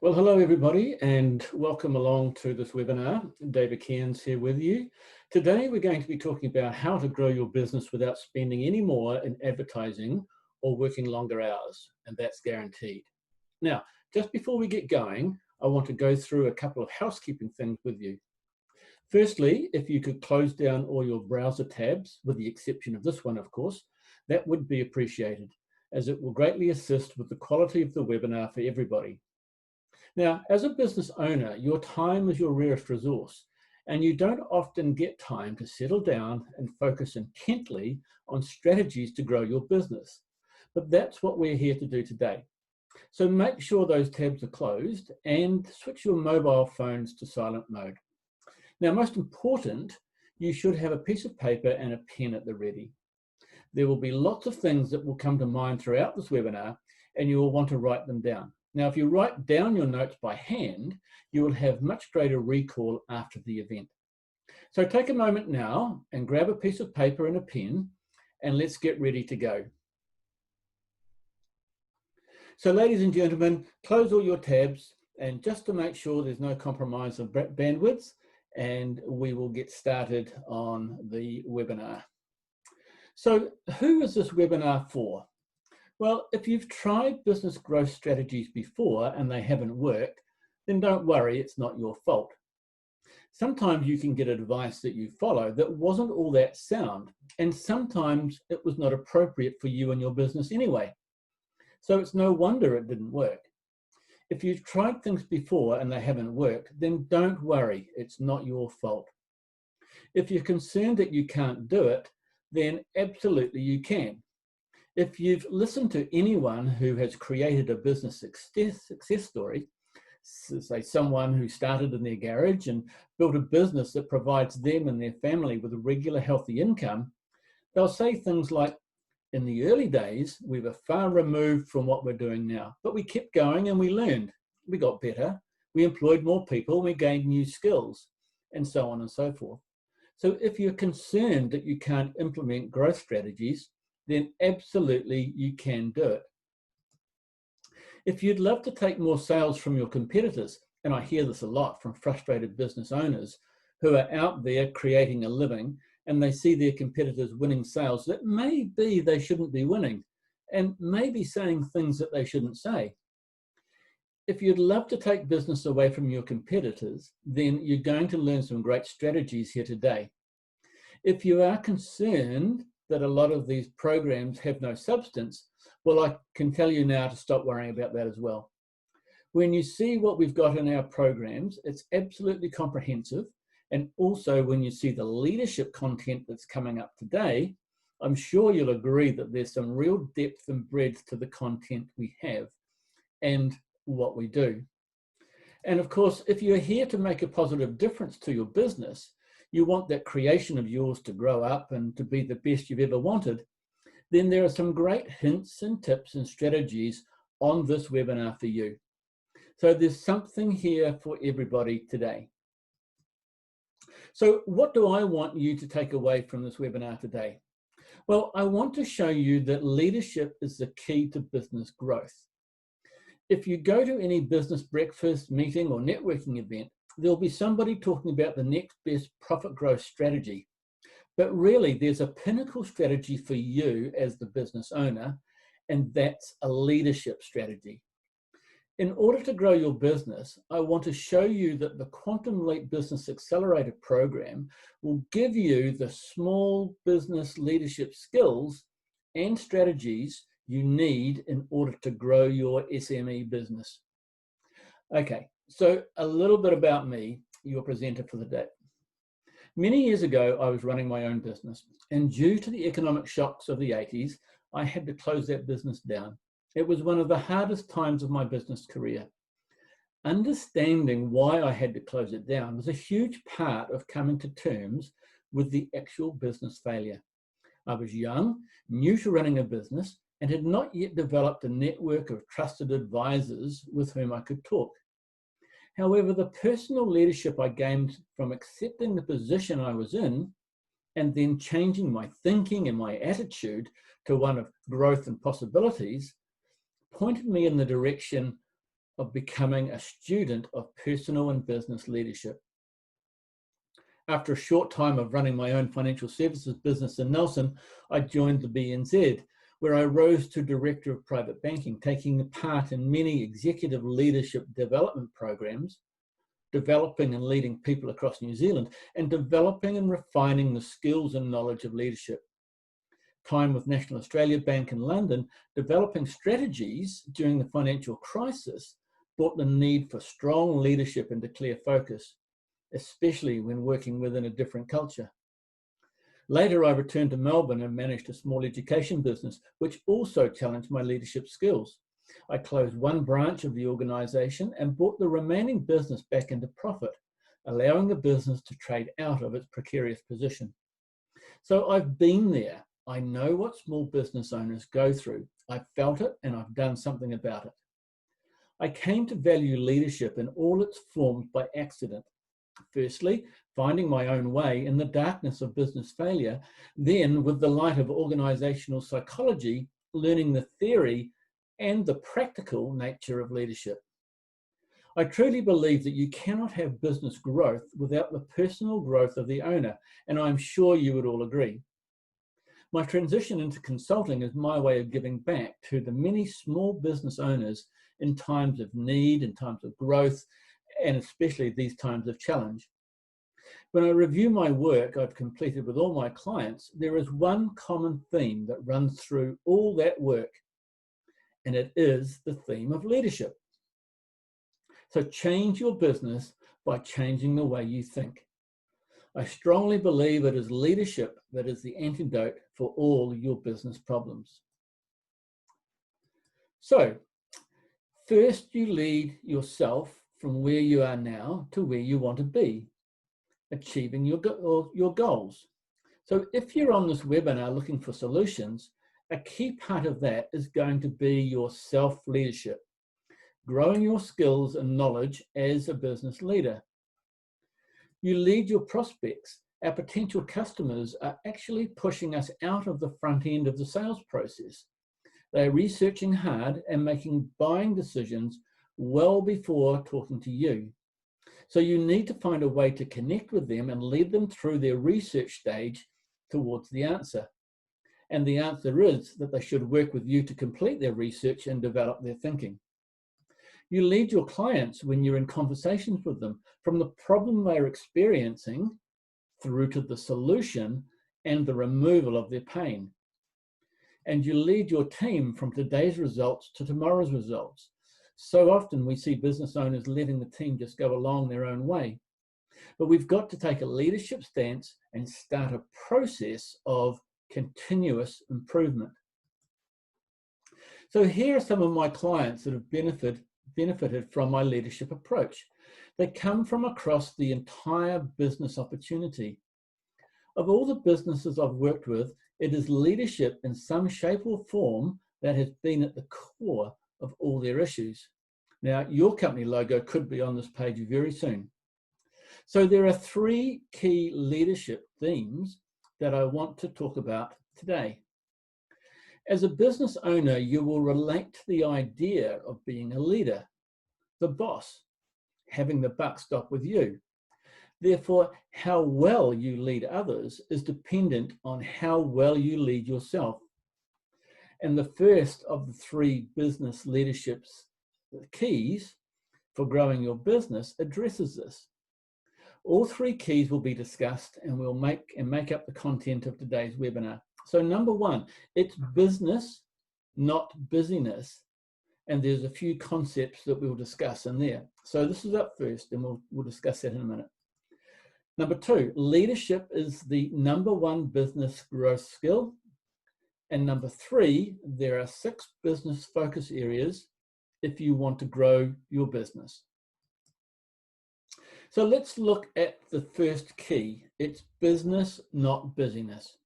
Well, hello everybody and welcome along to this webinar. David Cairns here with you. Today we're going to be talking about how to grow your business without spending any more in advertising or working longer hours, and that's guaranteed. Now, just before we get going, I want to go through a couple of housekeeping things with you. Firstly, if you could close down all your browser tabs, with the exception of this one, of course, that would be appreciated, as it will greatly assist with the quality of the webinar for everybody. Now, as a business owner, your time is your rarest resource, and you don't often get time to settle down and focus intently on strategies to grow your business. But that's what we're here to do today. So make sure those tabs are closed and switch your mobile phones to silent mode. Now, most important, you should have a piece of paper and a pen at the ready. There will be lots of things that will come to mind throughout this webinar, and you will want to write them down. Now, if you write down your notes by hand, you will have much greater recall after the event. So take a moment now and grab a piece of paper and a pen, and let's get ready to go. So ladies and gentlemen, close all your tabs, and just to make sure there's no compromise of bandwidth, and we will get started on the webinar. So who is this webinar for? Well, if you've tried business growth strategies before and they haven't worked, then don't worry, it's not your fault. Sometimes you can get advice that you follow that wasn't all that sound, and sometimes it was not appropriate for you and your business anyway. So it's no wonder it didn't work. If you've tried things before and they haven't worked, then don't worry, it's not your fault. If you're concerned that you can't do it, then absolutely you can. If you've listened to anyone who has created a business success story, say someone who started in their garage and built a business that provides them and their family with a regular healthy income, they'll say things like, in the early days, we were far removed from what we're doing now, but we kept going and we learned. We got better, we employed more people, we gained new skills, and so on and so forth. So if you're concerned that you can't implement growth strategies, then absolutely you can do it. If you'd love to take more sales from your competitors, and I hear this a lot from frustrated business owners who are out there creating a living and they see their competitors winning sales that maybe they shouldn't be winning and maybe saying things that they shouldn't say. If you'd love to take business away from your competitors, then you're going to learn some great strategies here today. If you are concerned that a lot of these programs have no substance, well, I can tell you now to stop worrying about that as well. When you see what we've got in our programs, it's absolutely comprehensive. And also when you see the leadership content that's coming up today, I'm sure you'll agree that there's some real depth and breadth to the content we have and what we do. And of course, if you're here to make a positive difference to your business, you want that creation of yours to grow up and to be the best you've ever wanted, then there are some great hints and tips and strategies on this webinar for you. So there's something here for everybody today. So what do I want you to take away from this webinar today? Well, I want to show you that leadership is the key to business growth. If you go to any business breakfast, meeting, or networking event, there'll be somebody talking about the next best profit growth strategy. But really, there's a pinnacle strategy for you as the business owner, and that's a leadership strategy. In order to grow your business, I want to show you that the Quantum Leap Business Accelerator program will give you the small business leadership skills and strategies you need in order to grow your SME business. Okay. So a little bit about me, your presenter for the day. Many years ago, I was running my own business, and due to the economic shocks of the 80s, I had to close that business down. It was one of the hardest times of my business career. Understanding why I had to close it down was a huge part of coming to terms with the actual business failure. I was young, new to running a business, and had not yet developed a network of trusted advisors with whom I could talk. However, the personal leadership I gained from accepting the position I was in and then changing my thinking and my attitude to one of growth and possibilities pointed me in the direction of becoming a student of personal and business leadership. After a short time of running my own financial services business in Nelson, I joined the BNZ, where I rose to Director of Private Banking, taking part in many executive leadership development programs, developing and leading people across New Zealand, and developing and refining the skills and knowledge of leadership. Time with National Australia Bank in London, developing strategies during the financial crisis brought the need for strong leadership and a clear focus, especially when working within a different culture. Later, I returned to Melbourne and managed a small education business, which also challenged my leadership skills. I closed one branch of the organisation and brought the remaining business back into profit, allowing the business to trade out of its precarious position. So I've been there. I know what small business owners go through. I've felt it and I've done something about it. I came to value leadership in all its forms by accident. Firstly, finding my own way in the darkness of business failure, then with the light of organizational psychology, learning the theory and the practical nature of leadership. I truly believe that you cannot have business growth without the personal growth of the owner, and I'm sure you would all agree. My transition into consulting is my way of giving back to the many small business owners in times of need, in times of growth, and especially these times of challenge. When I review my work I've completed with all my clients, there is one common theme that runs through all that work, and it is the theme of leadership. So change your business by changing the way you think. I strongly believe it is leadership that is the antidote for all your business problems. So, first you lead yourself from where you are now to where you want to be, achieving your goals. So if you're on this webinar looking for solutions, a key part of that is going to be your self-leadership, growing your skills and knowledge as a business leader. You lead your prospects. Our potential customers are actually pushing us out of the front end of the sales process. They're researching hard and making buying decisions well before talking to you. So you need to find a way to connect with them and lead them through their research stage towards the answer. And the answer is that they should work with you to complete their research and develop their thinking. You lead your clients when you're in conversations with them, from the problem they're experiencing through to the solution and the removal of their pain. And you lead your team from today's results to tomorrow's results. So often we see business owners letting the team just go along their own way. But we've got to take a leadership stance and start a process of continuous improvement. So here are some of my clients that have benefited from my leadership approach. They come from across the entire business opportunity. Of all the businesses I've worked with, it is leadership in some shape or form that has been at the core of all their issues. Now, your company logo could be on this page very soon. So there are three key leadership themes that I want to talk about today. As a business owner, you will relate to the idea of being a leader, the boss, having the buck stop with you. Therefore, how well you lead others is dependent on how well you lead yourself. And the first of the three business leadership's keys for growing your business addresses this. All three keys will be discussed and will make up the content of today's webinar. So number one, it's business, not busyness. And there's a few concepts that we'll discuss in there. So this is up first and we'll discuss that in a minute. Number two, leadership is the number one business growth skill. And number three, there are 6 business focus areas if you want to grow your business. So let's look at the first key. It's business, not busyness.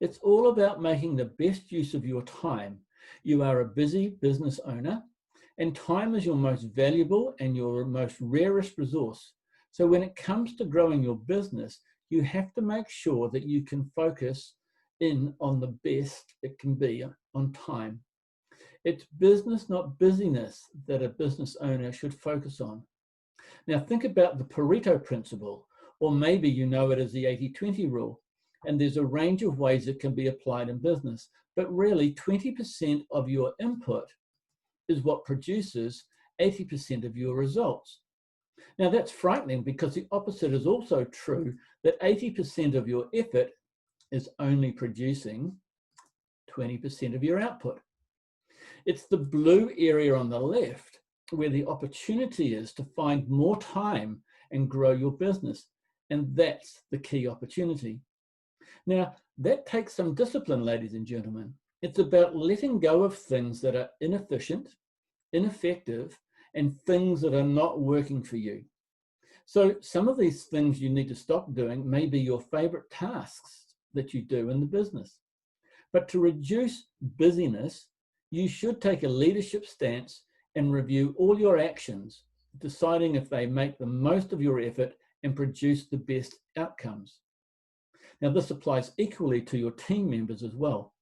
It's all about making the best use of your time. You are a busy business owner, and time is your most valuable and your most rarest resource. So when it comes to growing your business, you have to make sure that you can focus in on the best it can be on time. It's business, not busyness, that a business owner should focus on. Now think about the Pareto principle, or maybe you know it as the 80-20 rule, and there's a range of ways it can be applied in business, but really 20% of your input is what produces 80% of your results. Now that's frightening, because the opposite is also true, that 80% of your effort is only producing 20% of your output. It's the blue area on the left where the opportunity is to find more time and grow your business. And that's the key opportunity. Now, that takes some discipline, ladies and gentlemen. It's about letting go of things that are inefficient, ineffective, and things that are not working for you. So some of these things you need to stop doing may be your favorite tasks that you do in the business. But to reduce busyness, you should take a leadership stance and review all your actions, deciding if they make the most of your effort and produce the best outcomes. Now, this applies equally to your team members as well.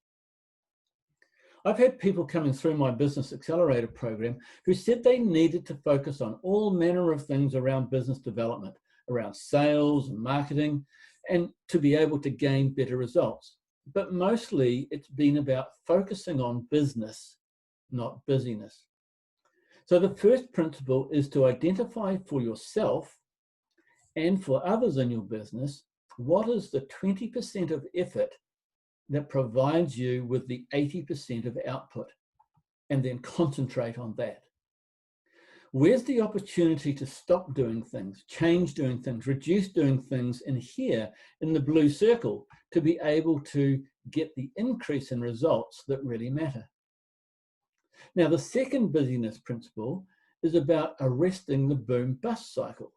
I've had people coming through my Business Accelerator program who said they needed to focus on all manner of things around business development, around sales and marketing, and to be able to gain better results. But mostly it's been about focusing on business, not busyness. So the first principle is to identify for yourself and for others in your business, what is the 20% of effort that provides you with the 80% of output, and then concentrate on that. Where's the opportunity to stop doing things, change doing things, reduce doing things in here in the blue circle to be able to get the increase in results that really matter? Now, the second busyness principle is about arresting the boom-bust cycle.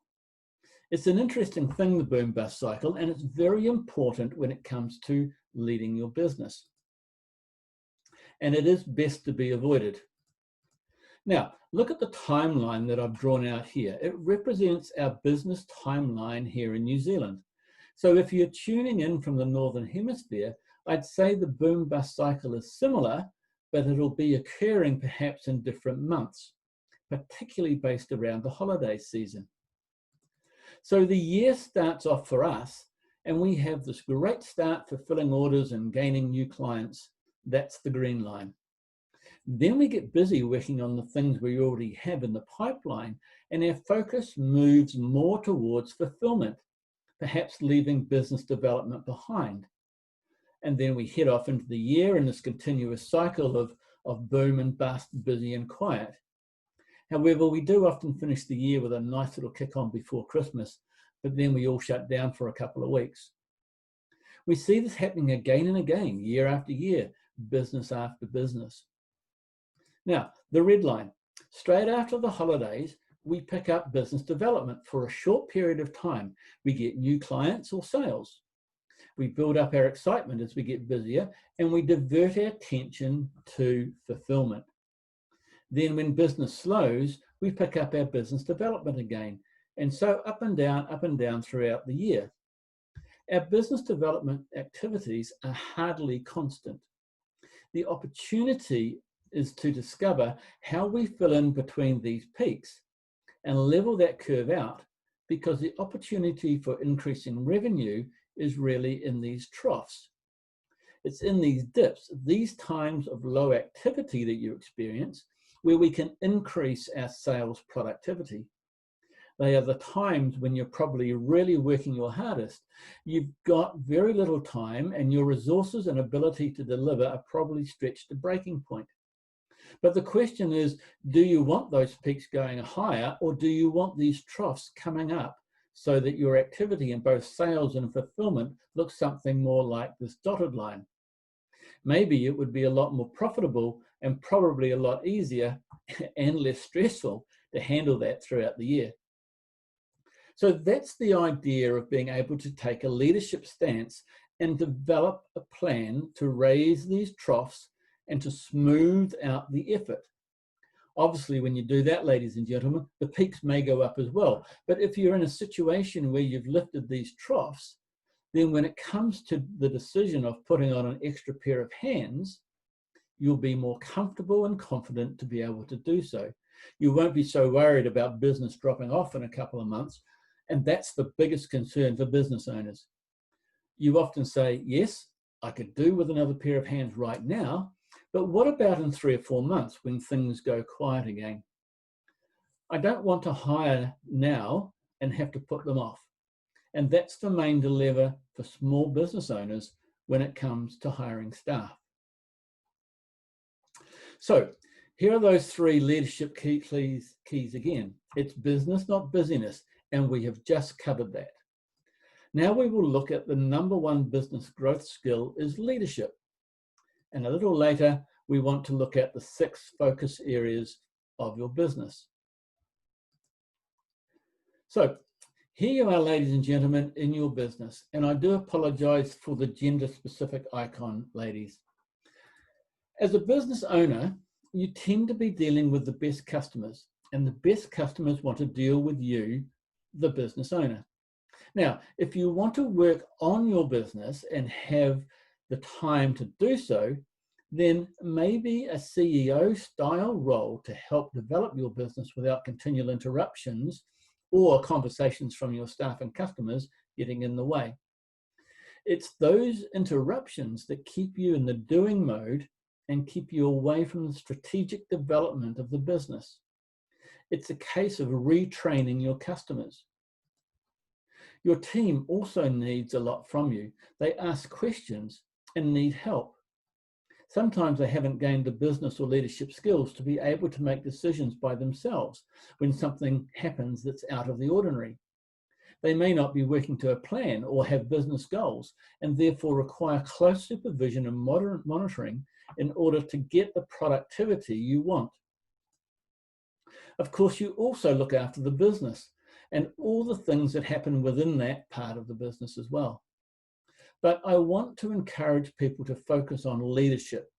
It's an interesting thing, the boom-bust cycle, and it's very important when it comes to leading your business. And it is best to be avoided. Now, look at the timeline that I've drawn out here. It represents our business timeline here in New Zealand. So if you're tuning in from the Northern Hemisphere, I'd say the boom-bust cycle is similar, but it'll be occurring perhaps in different months, particularly based around the holiday season. So the year starts off for us, and we have this great start for filling orders and gaining new clients. That's the green line. Then we get busy working on the things we already have in the pipeline, and our focus moves more towards fulfillment, perhaps leaving business development behind. And then we head off into the year in this continuous cycle of boom and bust, busy and quiet. However, we do often finish the year with a nice little kick on before Christmas, but then we all shut down for a couple of weeks. We see this happening again and again, year after year, business after business. Now, the red line. Straight after the holidays, we pick up business development for a short period of time. We get new clients or sales. We build up our excitement as we get busier, and we divert our attention to fulfillment. Then when business slows, we pick up our business development again. And so up and down throughout the year. Our business development activities are hardly constant. The opportunity is to discover how we fill in between these peaks and level that curve out, because the opportunity for increasing revenue is really in these troughs. It's in these dips, these times of low activity that you experience, where we can increase our sales productivity. They are the times when you're probably really working your hardest. You've got very little time, and your resources and ability to deliver are probably stretched to breaking point. But the question is, do you want those peaks going higher, or do you want these troughs coming up so that your activity in both sales and fulfillment looks something more like this dotted line? Maybe it would be a lot more profitable and probably a lot easier and less stressful to handle that throughout the year. So that's the idea of being able to take a leadership stance and develop a plan to raise these troughs and to smooth out the effort. Obviously, when you do that, ladies and gentlemen, the peaks may go up as well. But if you're in a situation where you've lifted these troughs, then when it comes to the decision of putting on an extra pair of hands, you'll be more comfortable and confident to be able to do so. You won't be so worried about business dropping off in a couple of months, and that's the biggest concern for business owners. You often say, yes, I could do with another pair of hands right now, but what about in 3 or 4 months when things go quiet again? I don't want to hire now and have to put them off. And that's the main dilemma for small business owners when it comes to hiring staff. So here are those 3 leadership keys again. It's business, not busyness, and we have just covered that. Now we will look at the number 1 business growth skill is leadership. And a little later, we want to look at the 6 focus areas of your business. So here you are, ladies and gentlemen, in your business. And I do apologize for the gender-specific icon, ladies. As a business owner, you tend to be dealing with the best customers, and the best customers want to deal with you, the business owner. Now, if you want to work on your business and have the time to do so, then maybe a CEO style role to help develop your business without continual interruptions or conversations from your staff and customers getting in the way. It's those interruptions that keep you in the doing mode and keep you away from the strategic development of the business. It's a case of retraining your customers. Your team also needs a lot from you. They ask questions and need help. Sometimes they haven't gained the business or leadership skills to be able to make decisions by themselves when something happens that's out of the ordinary. They may not be working to a plan or have business goals and therefore require close supervision and monitoring in order to get the productivity you want. Of course, you also look after the business and all the things that happen within that part of the business as well. But I want to encourage people to focus on leadership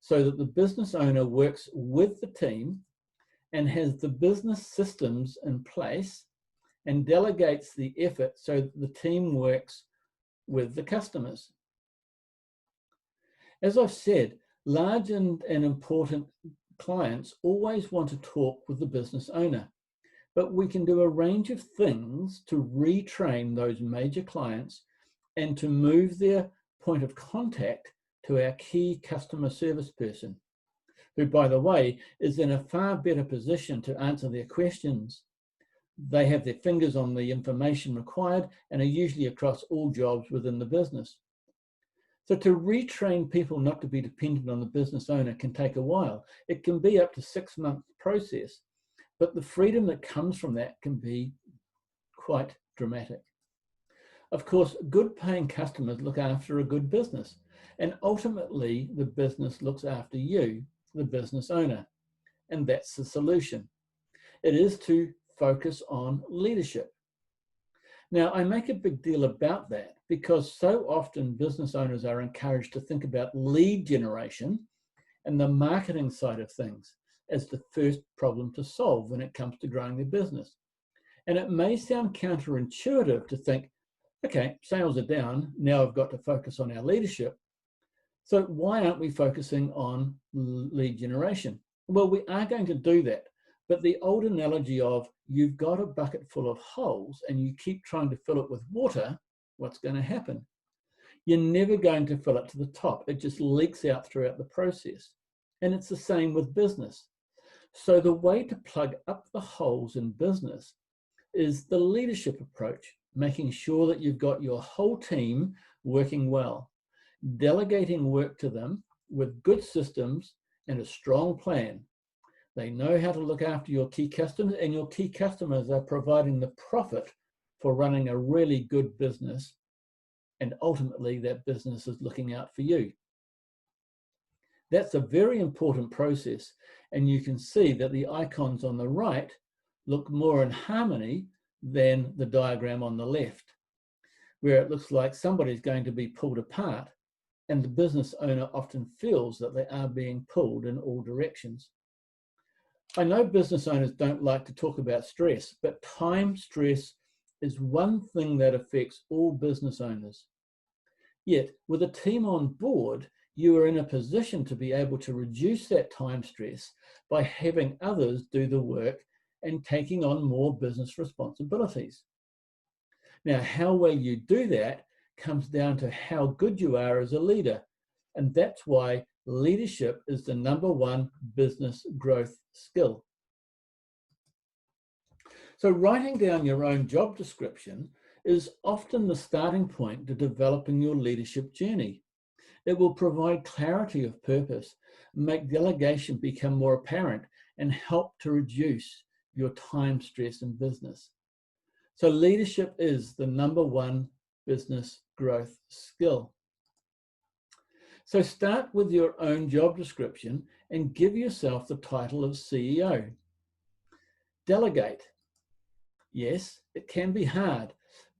so that the business owner works with the team and has the business systems in place and delegates the effort so that the team works with the customers. As I've said, large and important clients always want to talk with the business owner, but we can do a range of things to retrain those major clients and to move their point of contact to our key customer service person, who, by the way, is in a far better position to answer their questions. They have their fingers on the information required and are usually across all jobs within the business. So to retrain people not to be dependent on the business owner can take a while. It can be up to 6-month process, but the freedom that comes from that can be quite dramatic. Of course, good paying customers look after a good business, and ultimately the business looks after you, the business owner, and that's the solution. It is to focus on leadership. Now, I make a big deal about that because so often business owners are encouraged to think about lead generation and the marketing side of things as the first problem to solve when it comes to growing their business. And it may sound counterintuitive to think, okay, sales are down, now I've got to focus on our leadership. So why aren't we focusing on lead generation? Well, we are going to do that, but the old analogy of you've got a bucket full of holes and you keep trying to fill it with water, what's going to happen? You're never going to fill it to the top. It just leaks out throughout the process. And it's the same with business. So the way to plug up the holes in business is the leadership approach, making sure that you've got your whole team working well, delegating work to them with good systems and a strong plan. They know how to look after your key customers, and your key customers are providing the profit for running a really good business, and ultimately that business is looking out for you. That's a very important process, and you can see that the icons on the right look more in harmony than the diagram on the left, where it looks like somebody's going to be pulled apart, and the business owner often feels that they are being pulled in all directions. I know business owners don't like to talk about stress, but time stress is one thing that affects all business owners. Yet, with a team on board, you are in a position to be able to reduce that time stress by having others do the work and taking on more business responsibilities. Now, how well you do that comes down to how good you are as a leader. And that's why leadership is the #1 business growth skill. So writing down your own job description is often the starting point to developing your leadership journey. It will provide clarity of purpose, make delegation become more apparent, and help to reduce your time stress in business. So leadership is the #1 business growth skill. So start with your own job description and give yourself the title of CEO. Delegate. Yes, it can be hard,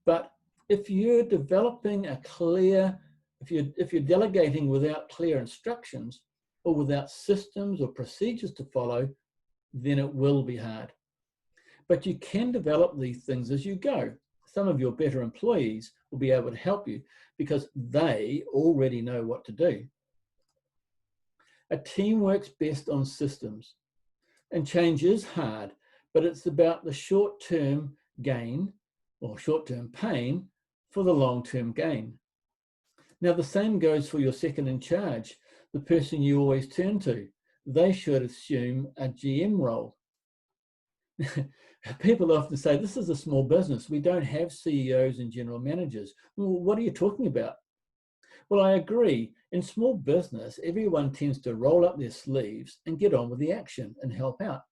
but if you're developing a clear, if you're delegating without clear instructions or without systems or procedures to follow, then it will be hard. But you can develop these things as you go. Some of your better employees will be able to help you because they already know what to do. A team works best on systems, and change is hard, but it's about the short-term gain or short-term pain for the long-term gain. Now, the same goes for your second in charge, the person you always turn to. They should assume a GM role. People often say, this is a small business. We don't have CEOs and general managers. Well, what are you talking about? Well, I agree. In small business, everyone tends to roll up their sleeves and get on with the action and help out.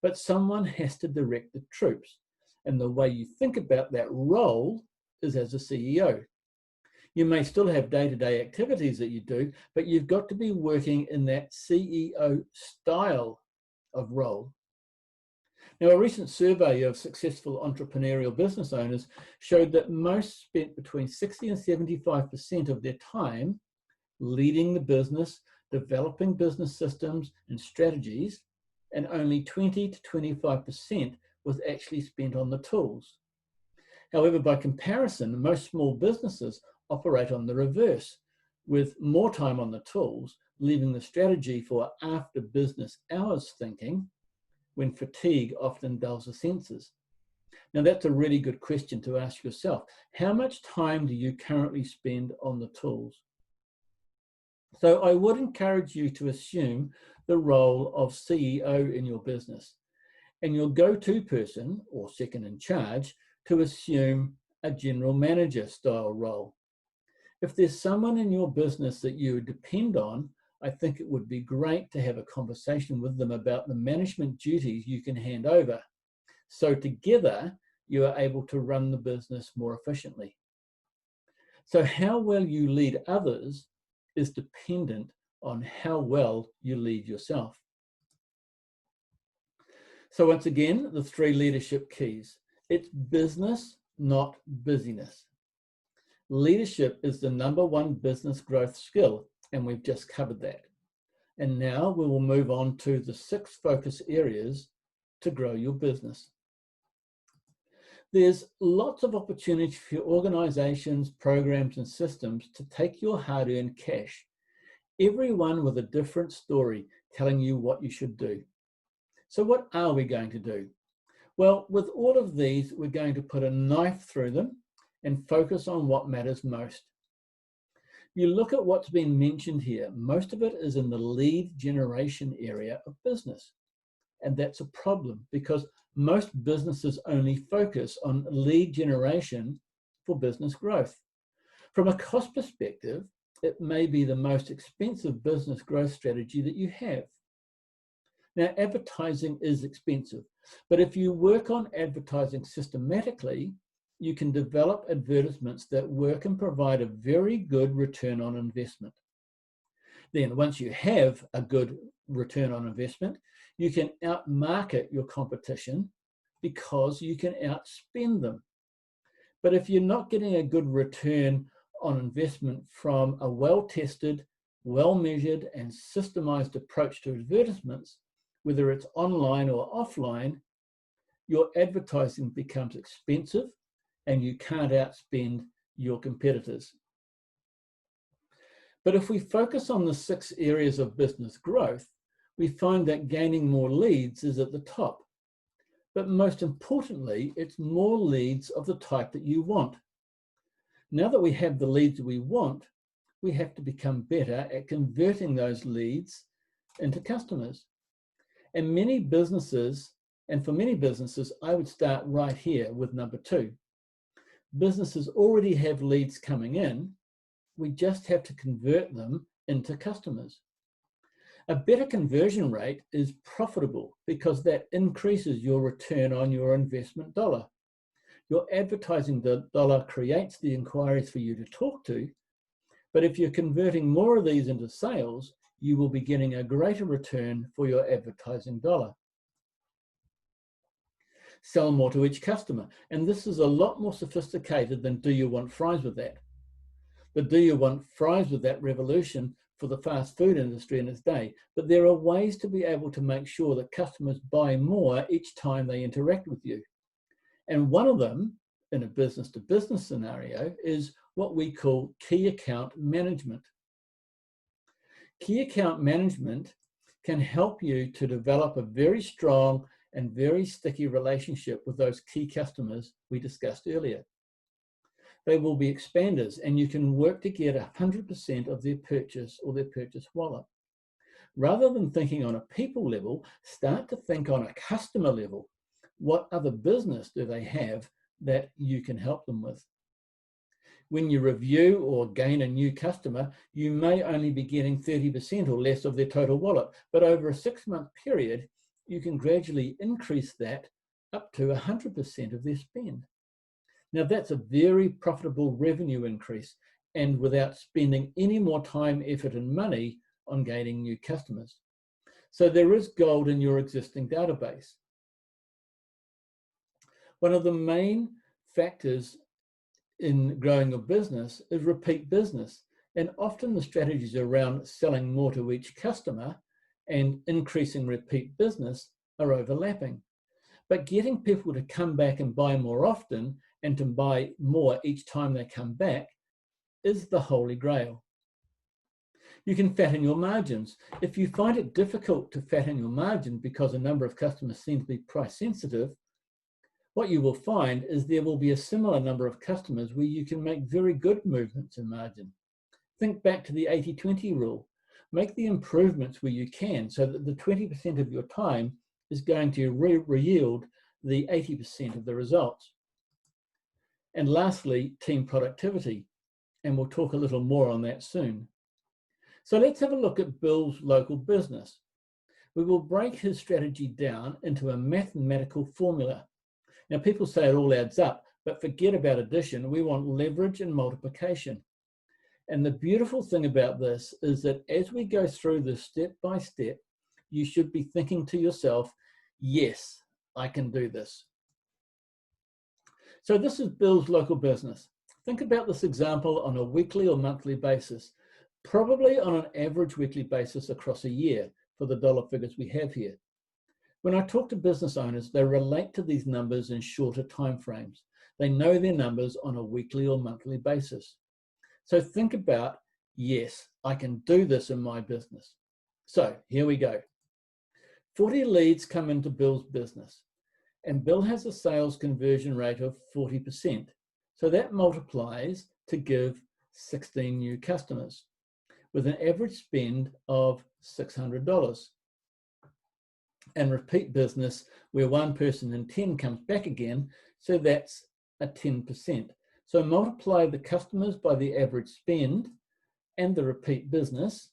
But someone has to direct the troops. And the way you think about that role is as a CEO. You may still have day-to-day activities that you do, but you've got to be working in that CEO style of role. Now, a recent survey of successful entrepreneurial business owners showed that most spent between 60 and 75% of their time leading the business, developing business systems and strategies, and only 20 to 25% was actually spent on the tools. However, by comparison, most small businesses operate on the reverse, with more time on the tools, leaving the strategy for after business hours thinking, when fatigue often dulls the senses. Now, that's a really good question to ask yourself. How much time do you currently spend on the tools? So I would encourage you to assume the role of CEO in your business, and your go-to person or second in charge to assume a general manager style role. If there's someone in your business that you depend on, I think it would be great to have a conversation with them about the management duties you can hand over. So together, you are able to run the business more efficiently. So how well you lead others is dependent on how well you lead yourself. So once again, the 3 leadership keys. It's business, not busyness. Leadership is the #1 business growth skill, and we've just covered that. And now we will move on to the 6 focus areas to grow your business. There's lots of opportunity for your organizations, programs, and systems to take your hard-earned cash, everyone with a different story telling you what you should do. So what are we going to do? Well, with all of these, we're going to put a knife through them and focus on what matters most. You look at what's been mentioned here, most of it is in the lead generation area of business. And that's a problem because most businesses only focus on lead generation for business growth. From a cost perspective, it may be the most expensive business growth strategy that you have. Now, advertising is expensive, but if you work on advertising systematically, you can develop advertisements that work and provide a very good return on investment. Then once you have a good return on investment, you can outmarket your competition because you can outspend them. But if you're not getting a good return on investment from a well-tested, well-measured and systemized approach to advertisements, whether it's online or offline, your advertising becomes expensive and you can't outspend your competitors. But if we focus on the 6 areas of business growth, we find that gaining more leads is at the top. But most importantly, it's more leads of the type that you want. Now that we have the leads we want, we have to become better at converting those leads into customers. And for many businesses, I would start right here with number 2. Businesses already have leads coming in. We just have to convert them into customers. A better conversion rate is profitable because that increases your return on your investment dollar. Your advertising dollar creates the inquiries for you to talk to, but if you're converting more of these into sales, you will be getting a greater return for your advertising dollar. Sell more to each customer, and this is a lot more sophisticated than do you want fries with that? The do you want fries with that revolution for the fast food industry in its day, but there are ways to be able to make sure that customers buy more each time they interact with you. And one of them, in a business-to-business scenario, is what we call key account management. Key account management can help you to develop a very strong and very sticky relationship with those key customers we discussed earlier. They will be expanders, and you can work to get 100% of their purchase or their purchase wallet. Rather than thinking on a people level, start to think on a customer level. What other business do they have that you can help them with? When you review or gain a new customer, you may only be getting 30% or less of their total wallet, but over a 6-month period, you can gradually increase that up to 100% of their spend. Now that's a very profitable revenue increase, and without spending any more time, effort, and money on gaining new customers. So there is gold in your existing database. One of the main factors in growing a business is repeat business, and often the strategies around selling more to each customer and increasing repeat business are overlapping. But getting people to come back and buy more often and to buy more each time they come back is the holy grail. You can fatten your margins. If you find it difficult to fatten your margin because a number of customers seem to be price sensitive, what you will find is there will be a similar number of customers where you can make very good movements in margin. Think back to the 80-20 rule. Make the improvements where you can so that the 20% of your time is going to yield the 80% of the results. And lastly, team productivity. And we'll talk a little more on that soon. So let's have a look at Bill's local business. We will break his strategy down into a mathematical formula. Now, people say it all adds up, but forget about addition. We want leverage and multiplication. And the beautiful thing about this is that as we go through this step by step, you should be thinking to yourself, yes, I can do this. So this is Bill's local business. Think about this example on a weekly or monthly basis, probably on an average weekly basis across a year for the dollar figures we have here. When I talk to business owners, they relate to these numbers in shorter time frames. They know their numbers on a weekly or monthly basis. So think about, yes, I can do this in my business. So here we go. 40 leads come into Bill's business, and Bill has a sales conversion rate of 40%. So that multiplies to give 16 new customers with an average spend of $600. And repeat business where 1 person in 10 comes back again, so that's a 10%. So multiply the customers by the average spend and the repeat business,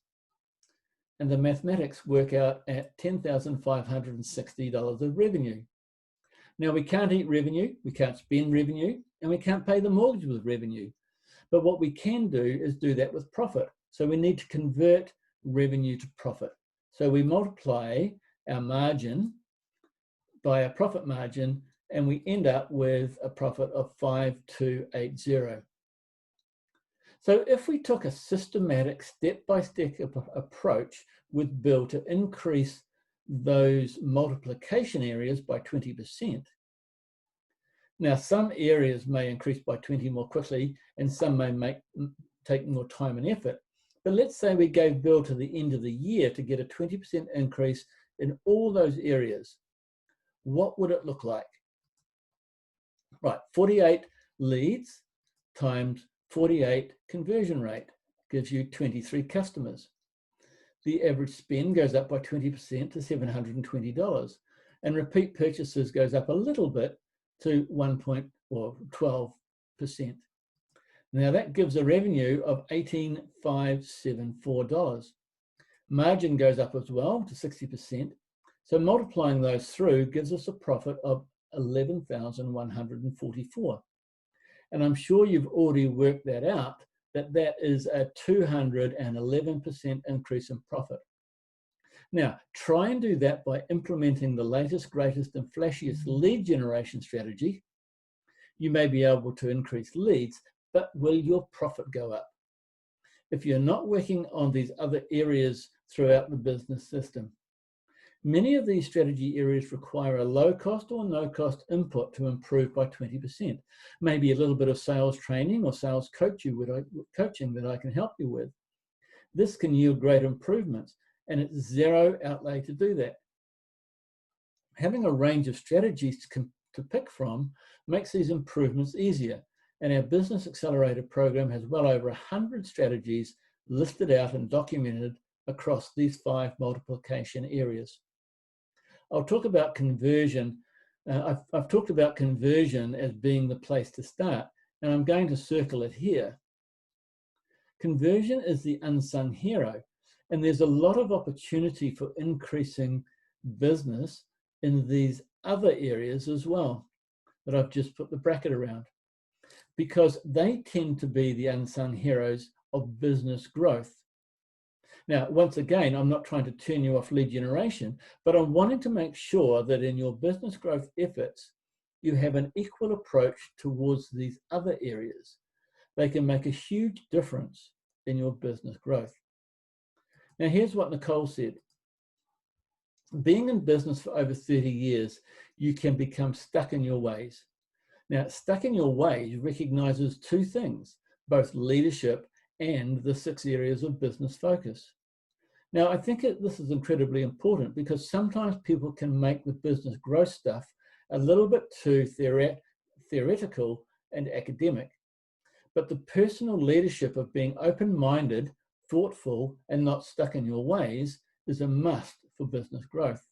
and the mathematics work out at $10,560 of revenue. Now, we can't eat revenue, we can't spend revenue, and we can't pay the mortgage with revenue. But what we can do is do that with profit. So we need to convert revenue to profit. So we multiply our margin by a profit margin, and we end up with a profit of 5280. So if we took a systematic step-by-step approach with Bill to increase those multiplication areas by 20%, now some areas may increase by 20 more quickly and some may take more time and effort, But let's say we gave Bill to the end of the year to get a 20% increase in all those areas. What would it look like? Right, 48 leads times 48 conversion rate gives you 23 customers. The average spend goes up by 20% to $720, and repeat purchases goes up a little bit to 12%. Now that gives a revenue of $18,574. Margin goes up as well to 60%. So multiplying those through gives us a profit of $11,144. And I'm sure you've already worked that out, that is a 211% increase in profit. Now, try and do that by implementing the latest, greatest, and flashiest lead generation strategy. You may be able to increase leads, but will your profit go up? If you're not working on these other areas throughout the business system, many of these strategy areas require a low cost or no cost input to improve by 20%. Maybe a little bit of sales training or sales coaching that I can help you with. This can yield great improvements, and it's zero outlay to do that. Having a range of strategies to pick from makes these improvements easier, and our Business Accelerator program has well over 100 strategies listed out and documented across these 5 multiplication areas. I'll talk about conversion. I've talked about conversion as being the place to start, and I'm going to circle it here. Conversion is the unsung hero, and there's a lot of opportunity for increasing business in these other areas as well that I've just put the bracket around, because they tend to be the unsung heroes of business growth. Now, once again, I'm not trying to turn you off lead generation, but I'm wanting to make sure that in your business growth efforts, you have an equal approach towards these other areas. They can make a huge difference in your business growth. Now, here's what Nicole said. Being in business for over 30 years, you can become stuck in your ways. Now, stuck in your ways recognizes 2 things, both leadership and the 6 areas of business focus. Now, I think this is incredibly important because sometimes people can make the business growth stuff a little bit too theoretical and academic. But the personal leadership of being open-minded, thoughtful, and not stuck in your ways is a must for business growth.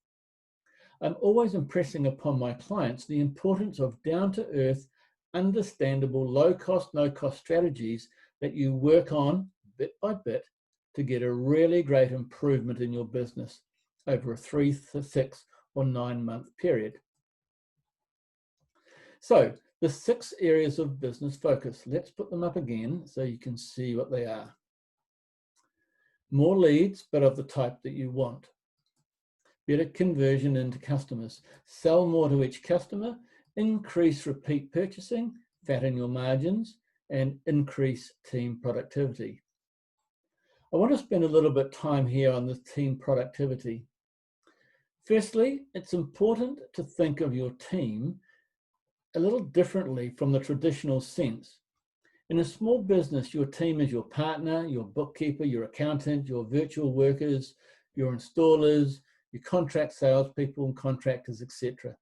I'm always impressing upon my clients the importance of down-to-earth, understandable, low-cost, no-cost strategies that you work on bit by bit to get a really great improvement in your business over a 3 to 6 or 9 month period. So the 6 areas of business focus, let's put them up again so you can see what they are. More leads, but of the type that you want. Better conversion into customers. Sell more to each customer, increase repeat purchasing, fatten your margins, and increase team productivity. I want to spend a little bit of time here on this team productivity. Firstly, it's important to think of your team a little differently from the traditional sense. In a small business, your team is your partner, your bookkeeper, your accountant, your virtual workers, your installers, your contract salespeople and contractors, etc.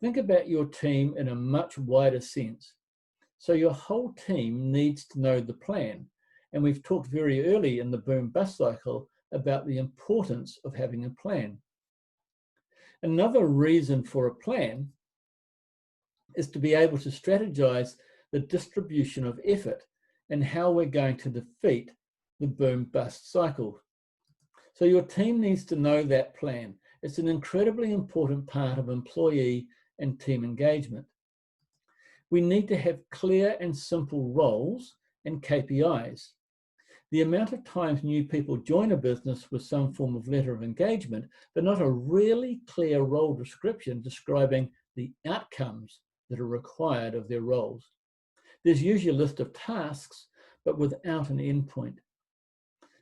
Think about your team in a much wider sense. So your whole team needs to know the plan. And we've talked very early in the boom-bust cycle about the importance of having a plan. Another reason for a plan is to be able to strategize the distribution of effort and how we're going to defeat the boom-bust cycle. So your team needs to know that plan. It's an incredibly important part of employee and team engagement. We need to have clear and simple roles and KPIs. The amount of times new people join a business with some form of letter of engagement, but not a really clear role description describing the outcomes that are required of their roles. There's usually a list of tasks, but without an endpoint.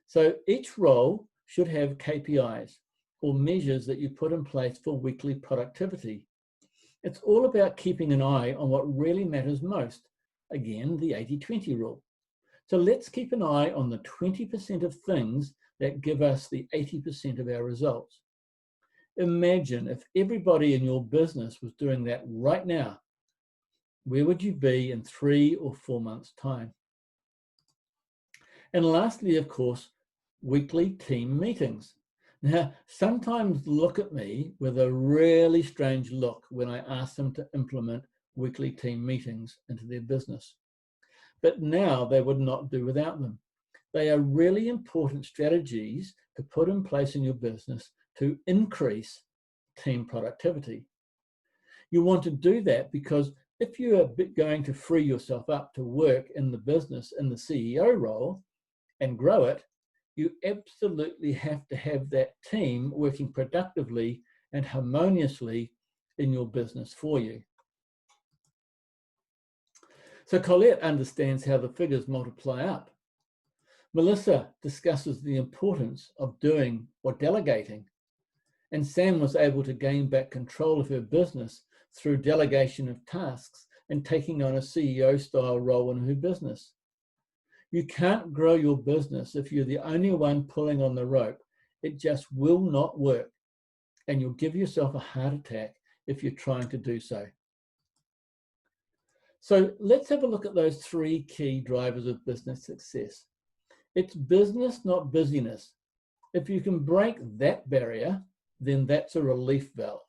So each role should have KPIs or measures that you put in place for weekly productivity. It's all about keeping an eye on what really matters most. Again, the 80-20 rule. So let's keep an eye on the 20% of things that give us the 80% of our results. Imagine if everybody in your business was doing that right now. Where would you be in 3 or 4 months' time? And lastly, of course, weekly team meetings. Now, sometimes look at me with a really strange look when I ask them to implement weekly team meetings into their business. But now they would not do without them. They are really important strategies to put in place in your business to increase team productivity. You want to do that because if you are going to free yourself up to work in the business in the CEO role and grow it, you absolutely have to have that team working productively and harmoniously in your business for you. So Colette understands how the figures multiply up. Melissa discusses the importance of doing or delegating. And Sam was able to gain back control of her business through delegation of tasks and taking on a CEO-style role in her business. You can't grow your business if you're the only one pulling on the rope. It just will not work. And you'll give yourself a heart attack if you're trying to do so. So let's have a look at those 3 key drivers of business success. It's business, not busyness. If you can break that barrier, then that's a relief valve.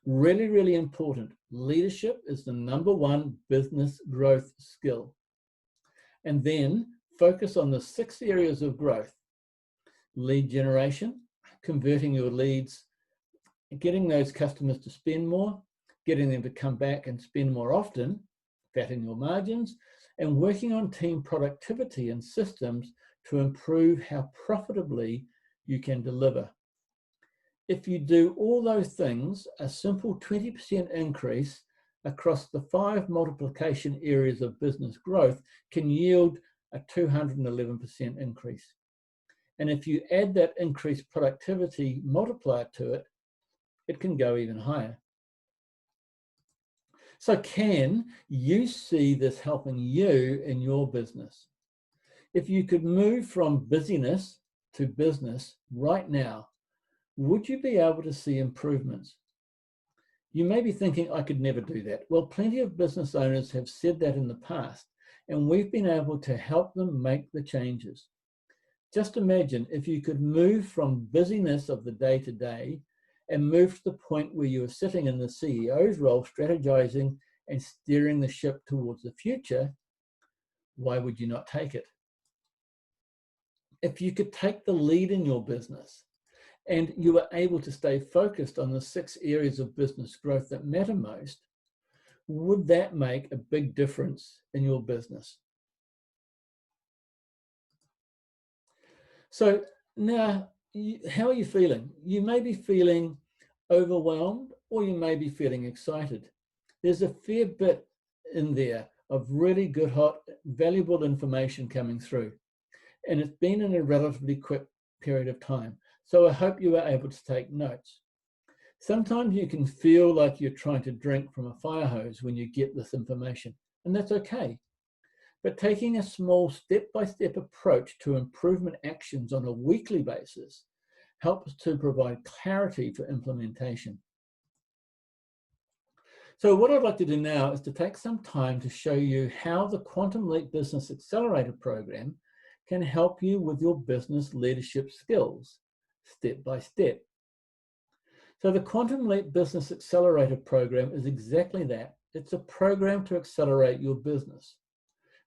Really, really important. Leadership is the #1 business growth skill. And then focus on the 6 areas of growth. Lead generation, converting your leads, getting those customers to spend more, getting them to come back and spend more often, fatten your margins, and working on team productivity and systems to improve how profitably you can deliver. If you do all those things, a simple 20% increase across the 5 multiplication areas of business growth can yield a 211% increase. And if you add that increased productivity multiplier to it, it can go even higher. So can you see this helping you in your business? If you could move from busyness to business right now, would you be able to see improvements? You may be thinking, I could never do that. Well, plenty of business owners have said that in the past, and we've been able to help them make the changes. Just imagine if you could move from busyness of the day-to-day and move to the point where you are sitting in the CEO's role, strategizing and steering the ship towards the future. Why would you not take it? If you could take the lead in your business and you were able to stay focused on the 6 areas of business growth that matter most, would that make a big difference in your business? So now, how are you feeling? You may be feeling overwhelmed or you may be feeling excited. There's a fair bit in there of really good, hot, valuable information coming through. And it's been in a relatively quick period of time. So I hope you are able to take notes. Sometimes you can feel like you're trying to drink from a fire hose when you get this information, and that's okay. But taking a small step-by-step approach to improvement actions on a weekly basis helps to provide clarity for implementation. So what I'd like to do now is to take some time to show you how the Quantum Leap Business Accelerator program can help you with your business leadership skills, step by step. So the Quantum Leap Business Accelerator program is exactly that. It's a program to accelerate your business.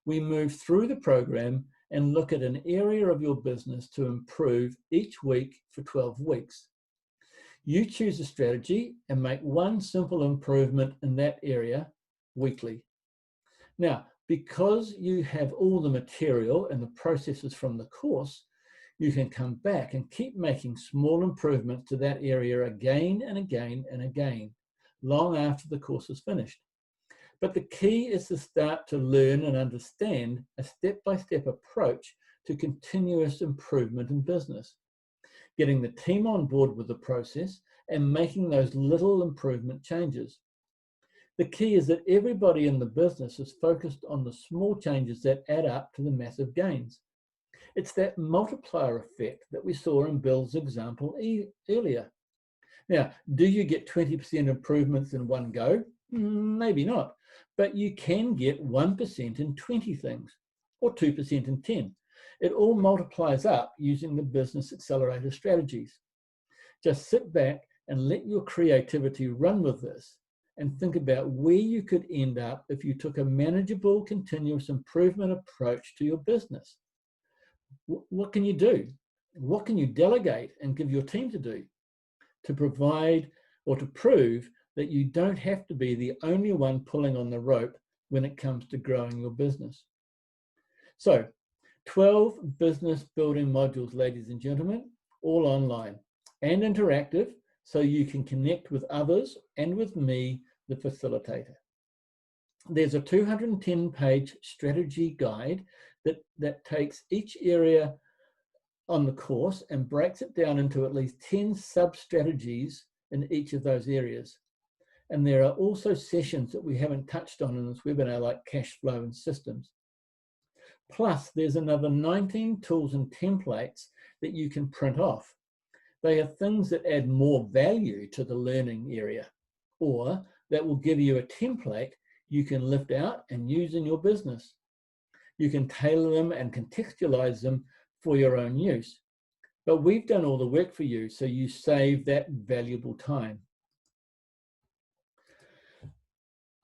We move through the program and look at an area of your business to improve each week for 12 weeks. You choose a strategy and make one simple improvement in that area weekly. Now, because you have all the material and the processes from the course, you can come back and keep making small improvements to that area again and again and again, long after the course is finished. But the key is to start to learn and understand a step-by-step approach to continuous improvement in business, getting the team on board with the process and making those little improvement changes. The key is that everybody in the business is focused on the small changes that add up to the massive gains. It's that multiplier effect that we saw in Bill's example earlier. Now, do you get 20% improvements in one go? Maybe not, but you can get 1% in 20 things, or 2% in 10. It all multiplies up using the business accelerator strategies. Just sit back and let your creativity run with this and think about where you could end up if you took a manageable continuous improvement approach to your business. What can you do? What can you delegate and give your team to do to provide or to prove that you don't have to be the only one pulling on the rope when it comes to growing your business? So, 12 business building modules, ladies and gentlemen, all online and interactive, so you can connect with others and with me, the facilitator. There's a 210-page strategy guide that takes each area on the course and breaks it down into at least 10 sub-strategies in each of those areas. And there are also sessions that we haven't touched on in this webinar, like cash flow and systems. Plus, there's another 19 tools and templates that you can print off. They are things that add more value to the learning area, or that will give you a template you can lift out and use in your business. You can tailor them and contextualize them for your own use. But we've done all the work for you, so you save that valuable time.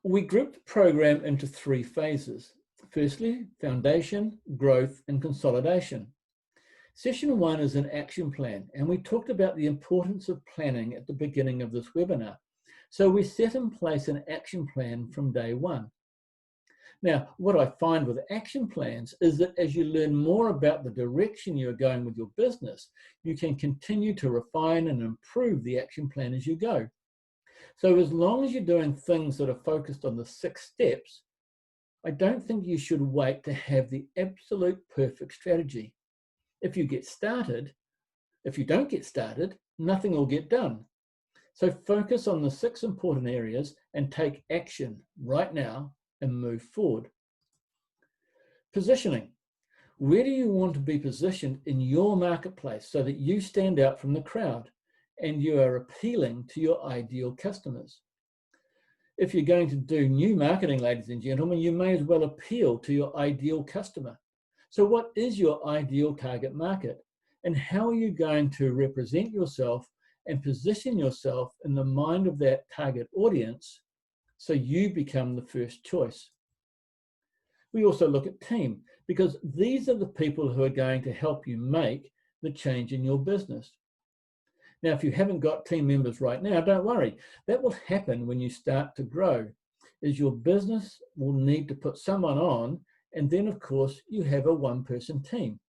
We grouped the program into 3 phases. Firstly, foundation, growth, and consolidation. Session 1 is an action plan, and we talked about the importance of planning at the beginning of this webinar. So we set in place an action plan from day 1. Now, what I find with action plans is that as you learn more about the direction you're going with your business, you can continue to refine and improve the action plan as you go. So as long as you're doing things that are focused on the 6 steps, I don't think you should wait to have the absolute perfect strategy. If you don't get started, nothing will get done. So focus on the 6 important areas and take action right now and move forward. Positioning. Where do you want to be positioned in your marketplace so that you stand out from the crowd and you are appealing to your ideal customers? If you're going to do new marketing, ladies and gentlemen, you may as well appeal to your ideal customer. So what is your ideal target market? And how are you going to represent yourself and position yourself in the mind of that target audience so you become the first choice? We also look at team, because these are the people who are going to help you make the change in your business. Now, if you haven't got team members right now, don't worry. That will happen when you start to grow, is your business will need to put someone on, and then, of course, you have a one-person team.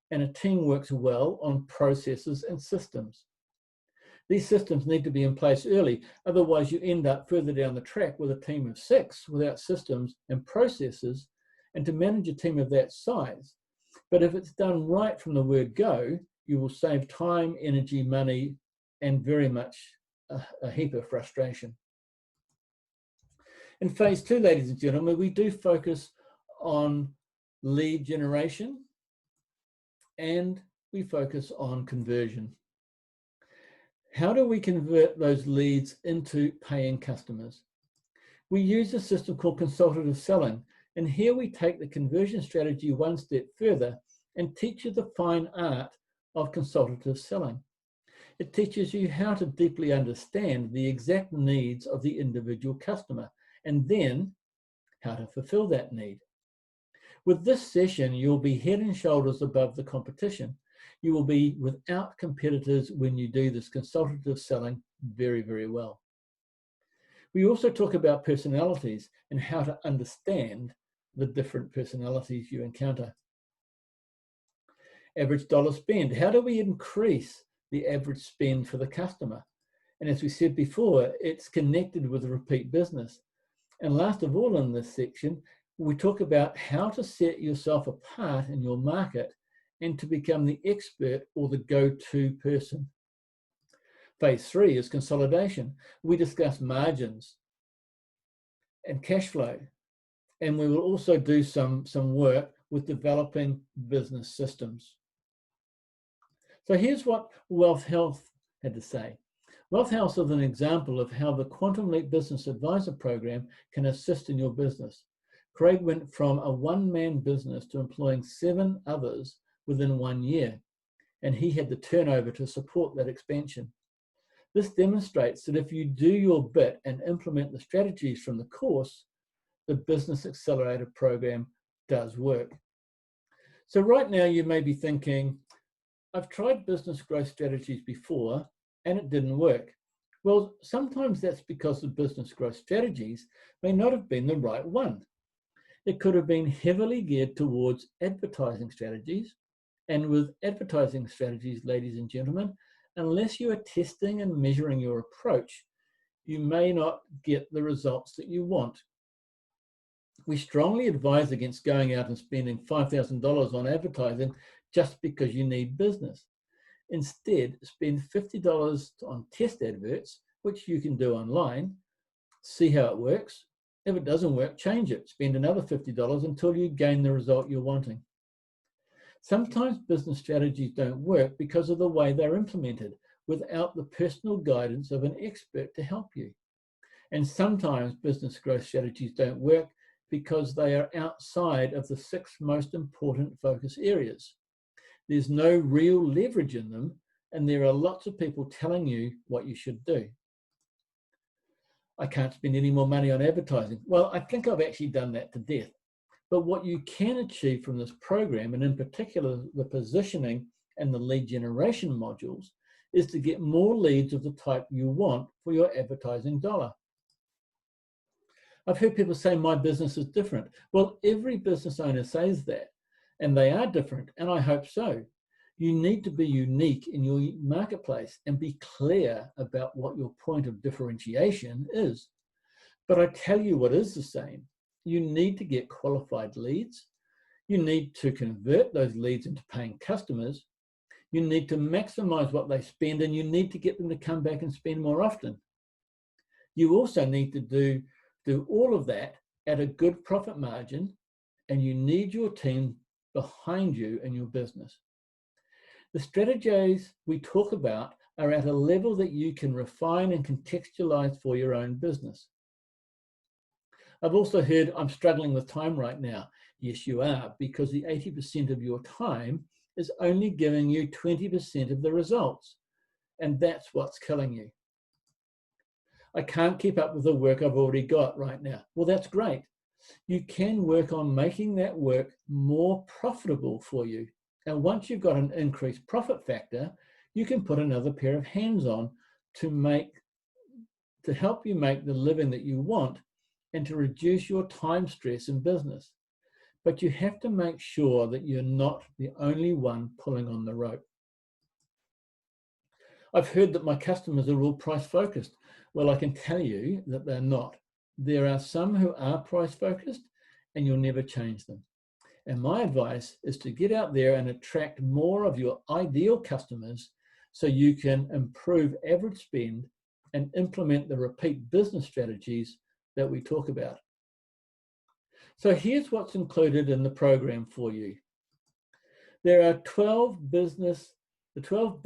And a team works well on processes and systems. These systems need to be in place early, otherwise you end up further down the track with a team of 6 without systems and processes, and to manage a team of that size. But if it's done right from the word go, you will save time, energy, money, and very much a heap of frustration. In phase 2, ladies and gentlemen, we do focus on lead generation and we focus on conversion. How do we convert those leads into paying customers? We use a system called consultative selling, and here we take the conversion strategy one step further and teach you the fine art of consultative selling. It teaches you how to deeply understand the exact needs of the individual customer and then how to fulfill that need. With this session, you'll be head and shoulders above the competition. You will be without competitors when you do this consultative selling very, very well. We also talk about personalities and how to understand the different personalities you encounter. Average dollar spend. How do we increase the average spend for the customer? And as we said before, it's connected with repeat business. And last of all in this section, we talk about how to set yourself apart in your market and to become the expert or the go-to person. Phase 3 is consolidation. We discuss margins, and cash flow. And we will also do some work with developing business systems. So here's what Wealth Health had to say. Wealth Health is an example of how the Quantum Leap Business Advisor Program can assist in your business. Craig went from a one-man business to employing 7 others within 1 year, and he had the turnover to support that expansion. This demonstrates that if you do your bit and implement the strategies from the course, the Business Accelerator program does work. So right now you may be thinking, I've tried business growth strategies before and it didn't work. Well, sometimes that's because the business growth strategies may not have been the right one. It could have been heavily geared towards advertising strategies. And with advertising strategies, ladies and gentlemen, unless you are testing and measuring your approach, you may not get the results that you want. We strongly advise against going out and spending $5,000 on advertising just because you need business. Instead, spend $50 on test adverts, which you can do online, see how it works. If it doesn't work, change it. Spend another $50 until you gain the result you're wanting. Sometimes business strategies don't work because of the way they're implemented without the personal guidance of an expert to help you. And sometimes business growth strategies don't work because they are outside of the 6 most important focus areas. There's no real leverage in them, and there are lots of people telling you what you should do. I can't spend any more money on advertising. Well, I think I've actually done that to death. But what you can achieve from this program, and in particular the positioning and the lead generation modules, is to get more leads of the type you want for your advertising dollar. I've heard people say my business is different. Well, every business owner says that, and they are different, and I hope so. You need to be unique in your marketplace and be clear about what your point of differentiation is. But I tell you what is the same. You need to get qualified leads. You need to convert those leads into paying customers. You need to maximize what they spend, and you need to get them to come back and spend more often. You also need to do all of that at a good profit margin, and you need your team behind you in your business. The strategies we talk about are at a level that you can refine and contextualize for your own business. I've also heard, I'm struggling with time right now. Yes, you are, because the 80% of your time is only giving you 20% of the results, and that's what's killing you. I can't keep up with the work I've already got right now. Well, that's great. You can work on making that work more profitable for you. And once you've got an increased profit factor, you can put another pair of hands on to help you make the living that you want and to reduce your time stress in business. But you have to make sure that you're not the only one pulling on the rope. I've heard that my customers are all price focused. Well, I can tell you that they're not. There are some who are price focused, and you'll never change them. And my advice is to get out there and attract more of your ideal customers so you can improve average spend and implement the repeat business strategies that we talk about. So here's what's included in the program for you. There are 12 business growth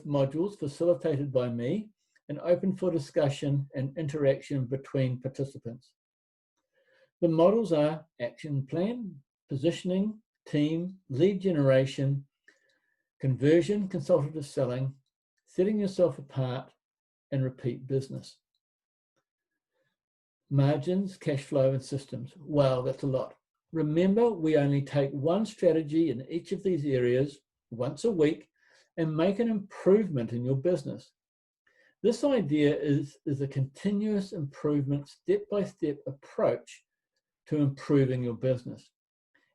modules facilitated by me and open for discussion and interaction between participants. The models are action plan, positioning, team, lead generation, conversion, consultative selling, setting yourself apart, and repeat business. Margins, cash flow, and systems. Wow, that's a lot. Remember, we only take one strategy in each of these areas once a week and make an improvement in your business. This idea is a continuous improvement, step-by-step approach to improving your business.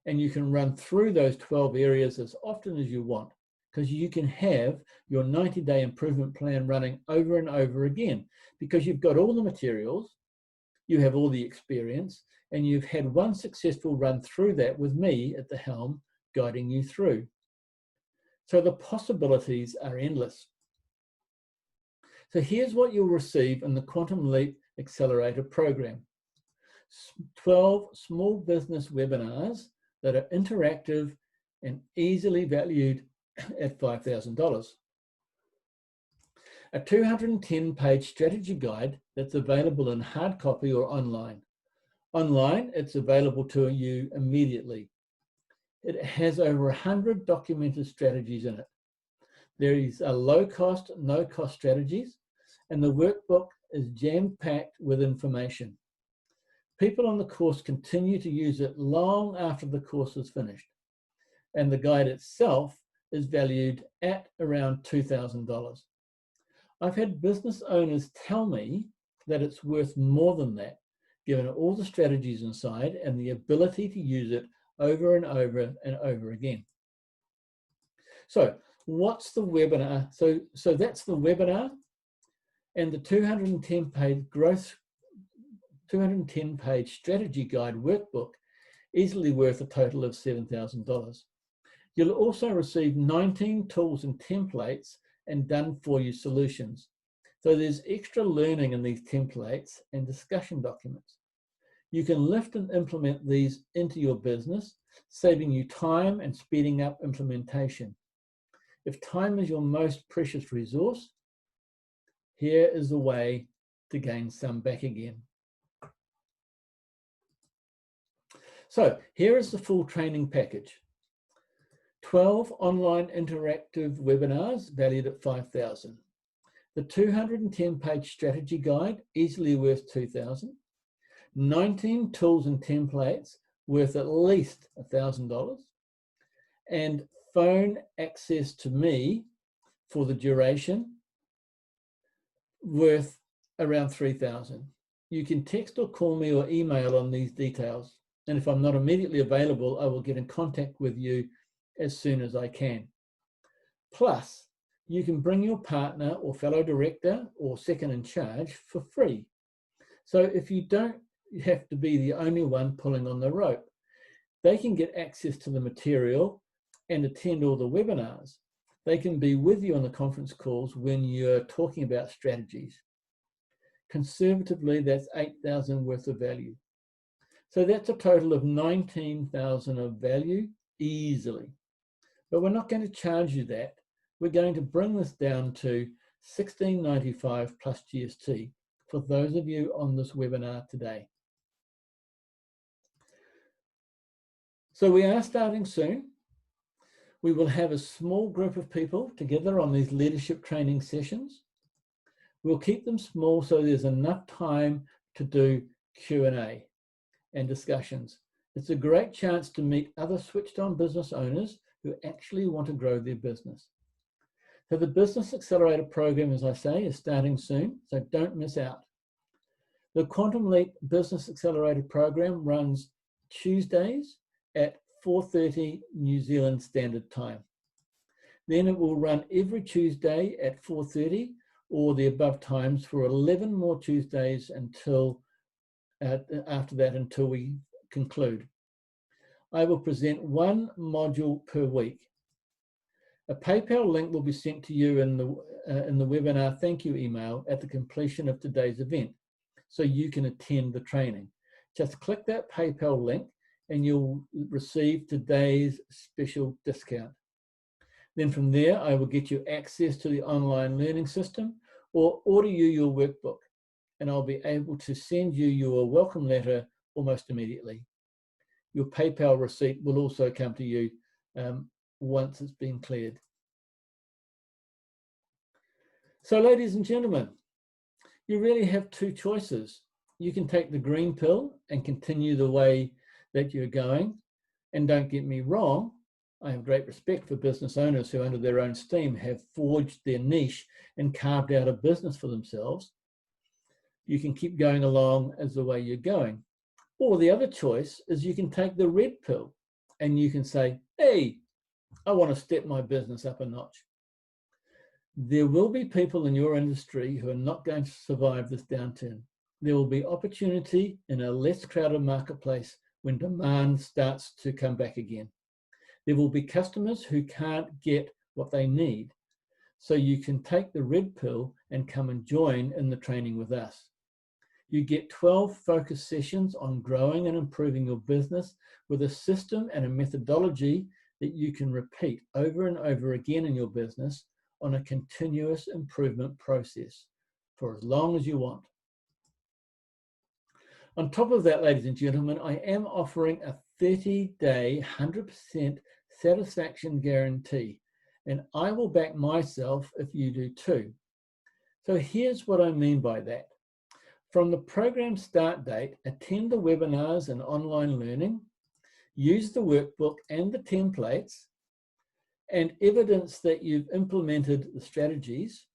And you can run through those 12 areas as often as you want, because you can have your 90-day improvement plan running over and over again, because you've got all the materials, you have all the experience, and you've had one successful run through that with me at the helm, guiding you through. So the possibilities are endless. So here's what you'll receive in the Quantum Leap Accelerator program. 12 small business webinars that are interactive and easily valued at $5,000. A 210-page strategy guide that's available in hard copy or online. Online, it's available to you immediately. It has over 100 documented strategies in it. There is a low-cost, no-cost strategies, and the workbook is jam-packed with information. People on the course continue to use it long after the course is finished, and the guide itself is valued at around $2,000. I've had business owners tell me that it's worth more than that, given all the strategies inside and the ability to use it over and over and over again. So what's the webinar? So that's the webinar, and the 210-page strategy guide workbook, easily worth a total of $7,000. You'll also receive 19 tools and templates and done-for-you solutions. So there's extra learning in these templates and discussion documents. You can lift and implement these into your business, saving you time and speeding up implementation. If time is your most precious resource, here is a way to gain some back again. So here is the full training package. 12 online interactive webinars valued at $5,000. The 210-page strategy guide, easily worth $2,000. 19 tools and templates worth at least $1,000. And phone access to me for the duration worth around $3,000. You can text or call me or email on these details. And if I'm not immediately available, I will get in contact with you as soon as I can. Plus, you can bring your partner or fellow director or second in charge for free. So if you don't have to be the only one pulling on the rope, they can get access to the material and attend all the webinars. They can be with you on the conference calls when you're talking about strategies. Conservatively, that's $8,000 worth of value. So that's a total of $19,000 of value easily. But we're not going to charge you that. We're going to bring this down to $16.95 plus GST for those of you on this webinar today. So we are starting soon. We will have a small group of people together on these leadership training sessions. We'll keep them small so there's enough time to do Q&A and discussions. It's a great chance to meet other switched-on business owners who actually want to grow their business. So the Business Accelerator program, as I say, is starting soon, so don't miss out. The Quantum Leap Business Accelerator program runs Tuesdays at 4:30 New Zealand Standard Time. Then it will run every Tuesday at 4:30 or the above times for 11 more Tuesdays until after that, until we conclude. I will present one module per week. A PayPal link will be sent to you in the webinar thank you email at the completion of today's event, so you can attend the training. Just click that PayPal link and you'll receive today's special discount. Then from there, I will get you access to the online learning system or order you your workbook, and I'll be able to send you your welcome letter almost immediately. Your PayPal receipt will also come to you once it's been cleared. So ladies and gentlemen, you really have two choices. You can take the green pill and continue the way that you're going. And don't get me wrong, I have great respect for business owners who under their own steam have forged their niche and carved out a business for themselves. You can keep going along as the way you're going. Or the other choice is you can take the red pill and you can say, hey, I want to step my business up a notch. There will be people in your industry who are not going to survive this downturn. There will be opportunity in a less crowded marketplace when demand starts to come back again. There will be customers who can't get what they need. So you can take the red pill and come and join in the training with us. You get 12 focus sessions on growing and improving your business with a system and a methodology that you can repeat over and over again in your business on a continuous improvement process for as long as you want. On top of that, ladies and gentlemen, I am offering a 30-day 100% satisfaction guarantee, and I will back myself if you do too. So here's what I mean by that. From the program start date, attend the webinars and online learning, use the workbook and the templates, and evidence that you've implemented the strategies.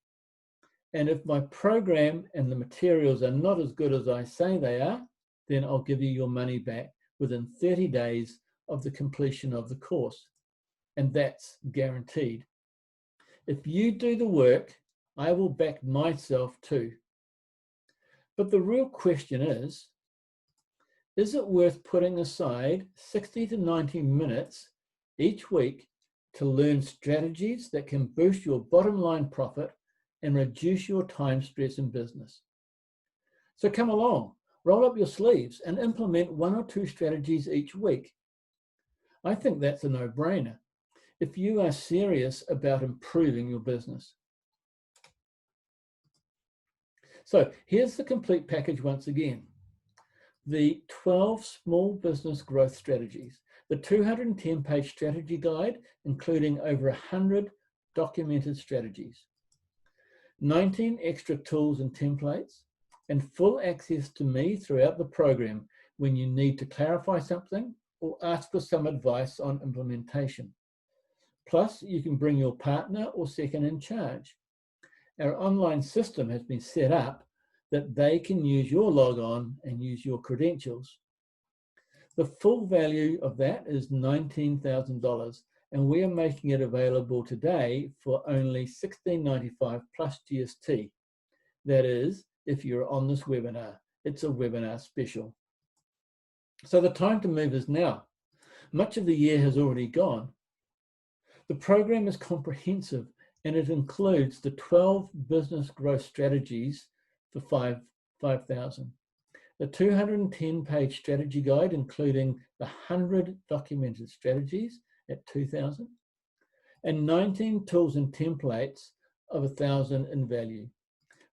And if my program and the materials are not as good as I say they are, then I'll give you your money back within 30 days of the completion of the course. And that's guaranteed. If you do the work, I will back myself too. But the real question is it worth putting aside 60 to 90 minutes each week to learn strategies that can boost your bottom line profit and reduce your time stress in business? So come along, roll up your sleeves and implement 1 or 2 strategies each week. I think that's a no-brainer if you are serious about improving your business. So here's the complete package once again. The 12 small business growth strategies, the 210-page strategy guide, including over 100 documented strategies, 19 extra tools and templates, and full access to me throughout the program when you need to clarify something or ask for some advice on implementation. Plus, you can bring your partner or second in charge. Our online system has been set up that they can use your log-on and use your credentials. The full value of that is $19,000, and we are making it available today for only $16.95 plus GST. That is, if you're on this webinar. It's a webinar special. So the time to move is now. Much of the year has already gone. The program is comprehensive, and it includes the 12 business growth strategies for $5,000, the 210-page strategy guide, including the 100 documented strategies at $2,000, and 19 tools and templates of $1,000 in value,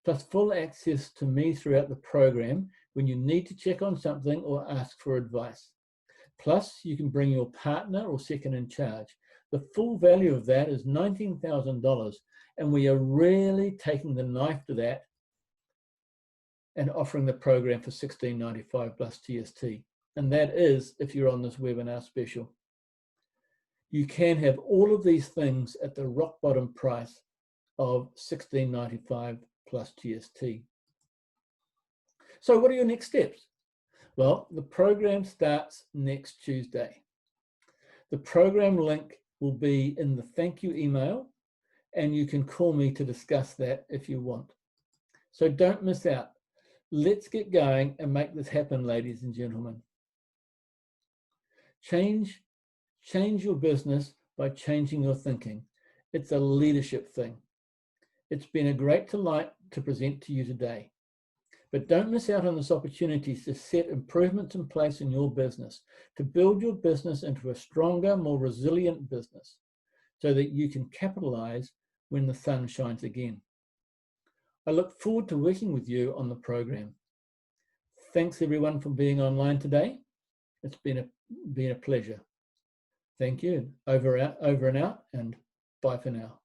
plus full access to me throughout the program when you need to check on something or ask for advice. Plus, you can bring your partner or second in charge. The full value of that is $19,000, and we are really taking the knife to that and offering the program for $16.95 plus GST. And that is if you're on this webinar special. You can have all of these things at the rock bottom price of $16.95 plus GST. So what are your next steps? Well, the program starts next Tuesday. The program link will be in the thank you email, and you can call me to discuss that if you want. So don't miss out. Let's get going and make this happen, ladies and gentlemen. Change your business by changing your thinking. It's a leadership thing. It's been a great delight to present to you today. But don't miss out on this opportunity to set improvements in place in your business, to build your business into a stronger, more resilient business so that you can capitalize when the sun shines again. I look forward to working with you on the program. Thanks everyone for being online today. It's been a pleasure. Thank you. Over and out, and bye for now.